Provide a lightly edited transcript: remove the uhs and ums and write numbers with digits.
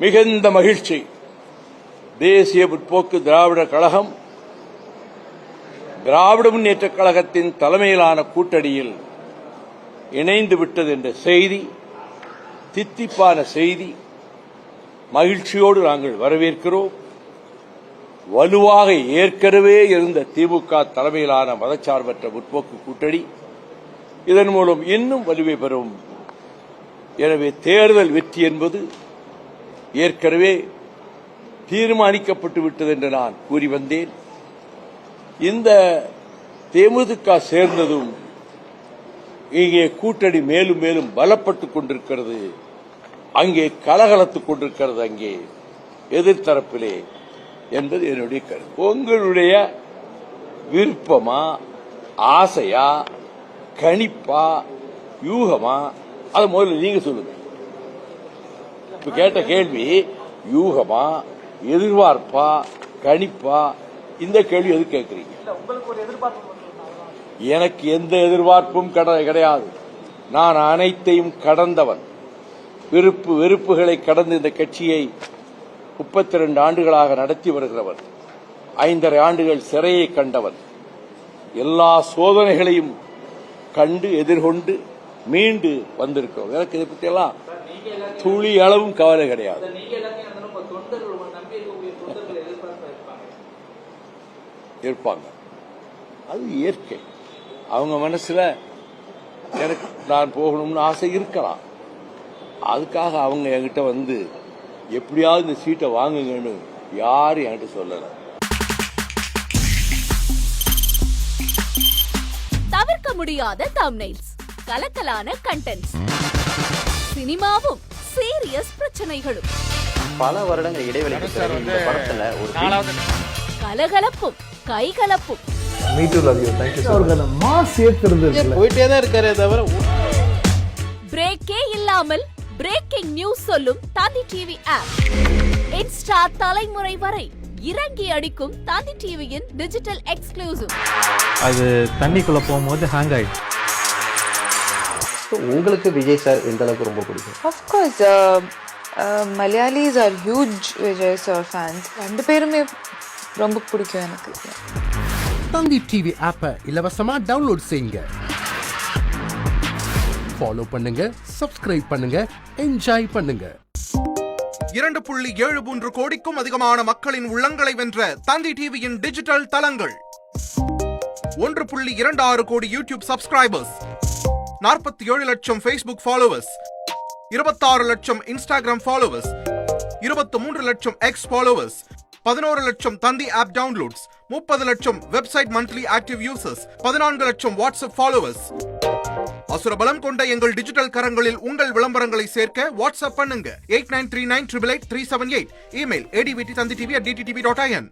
மிகுந்த மகிழ்ச்சி. தேசிய முற்போக்கு திராவிட கழகம் திராவிட முன்னேற்ற கழகத்தின் தலைமையிலான கூட்டணியில் இணைந்து விட்டது என்ற செய்தி, தித்திப்பான செய்தி, மகிழ்ச்சியோடு நாங்கள் வரவேற்கிறோம். வலுவாக ஏற்கனவே இருந்த திமுக தலைமையிலான மதச்சார்பற்ற முற்போக்கு கூட்டணி இதன் மூலம் இன்னும் வலுவை பெறும். எனவே தேர்தல் வெற்றி என்பது ஏற்கனவே தீர்மானிக்கப்பட்டு விட்டது என்று நான் கூறி வந்தேன். இந்த தேமுதிக சேர்ந்ததும் இங்கே கூட்டணி மேலும் மேலும் பலப்பட்டுக் கொண்டிருக்கிறது. அங்கே கலகலத்துக் கொண்டிருக்கிறது, அங்கே எதிர்த்தரப்பிலே என்பது என்னுடைய கருத்து. உங்களுடைய விருப்பமா, ஆசையா, கணிப்பா, யூகமா, அதை முதல்ல நீங்க சொல்லுங்க. இப்ப கேட்ட கேள்வி யூகமா, எதிர்பார்ப்பா, கணிப்பா, இந்த கேள்வி எது கேட்கறீங்க? எனக்கு எந்த எதிர்பார்ப்பும் கிடையாது. நான் அனைத்தையும் கடந்தவன். விருப்பு வெறுப்புகளை கடந்து இந்த கட்சியை 32 ஆண்டுகளாக நடத்தி வருகிறவன். 5.5 ஆண்டுகள் சிறையை கண்டவன். எல்லா சோதனைகளையும் கண்டு எதிர்கொண்டு மீண்டு வந்திருக்கிறோம். எனக்கு இதை பற்றி எல்லாம் துளி அளவும் கவலை கிடையாது. இருப்பாங்க, அது இயற்கை. அவங்க மனசுல எனக்கு நான் போகணும்னு ஆசை இருக்கலாம். அதுக்காக அவங்க என்கிட்ட வந்து எப்படியாவது இந்த சீட்டை வாங்குங்கன்னு யாரும் என்கிட்ட சொல்லல. தவிர்க்க முடியாத தம்ப்நெயில்ஸ், கலக்கலான கண்டென்ட்ஸ், சினிமாவும் சீரியஸ் பிரச்சனைகளும், பல வருடங்கள் இடைவெளிக்கு பிறகு இந்த படத்துல ஒரு கலகலப்பும் கைகலப்பும், போயிட்டே தான் இருக்காரே தவிர பிரேக்கே இல்லாமல் பிரேக்கிங் நியூஸ் சொல்லும் தந்தி டிவி ஆப். இன்ஸ்டா தலைமுறை வரை இறங்கி அடிக்கும் தந்தி டிவியின் டிஜிட்டல் எக்ஸ்க்ளூசிவ். அது தண்ணிக்குள்ள போகும்போது ஹேங் ஆயிடுச்சு. உங்களுக்கு விஜய் சார் எந்த அளவுக்கு ரொம்ப பிடிக்கும்? Of course, Malayalis are huge Vijay sir fans. ரெண்டு பேருமே ரொம்ப பிடிக்கும் எனக்கு. தந்தி டிவி ஆப்பை இலவசமா டவுன்லோட் செய்யுங்க. ஃபாலோ பண்ணுங்க, சப்ஸ்கிரைப் பண்ணுங்க, என்ஜாய் பண்ணுங்க. 2.73 கோடிக்கும் அதிகமான மக்களின் உள்ளங்களை வென்ற தந்தி டிவியின் டிஜிட்டல் தளங்கள், 1.26 கோடி யூடியூப் சப்ஸ்கிரைபர்ஸ், 47 லட்சம் ஃபேஸ்புக் ஃபாலோவர்ஸ், 26 லட்சம் இன்ஸ்டாகிராம் ஃபாலோவர்ஸ், 23 லட்சம் எக்ஸ் ஃபாலோவர்ஸ், 11 லட்சம் தந்தி ஆப் டவுன்லோட்ஸ், 30 லட்சம் வெப்சைட் மந்த்லி ஆக்டிவ் யூசர்ஸ், 14 லட்சம் வாட்ஸ்அப் ஃபாலோவர்ஸ். அசுரபலம் கொண்ட எங்கள் டிஜிட்டல் கரங்களில் உங்கள் விளம்பரங்களை சேர்க்க வாட்ஸ்அப் பண்ணுங்க 8939883838. Email advt@dttv.in.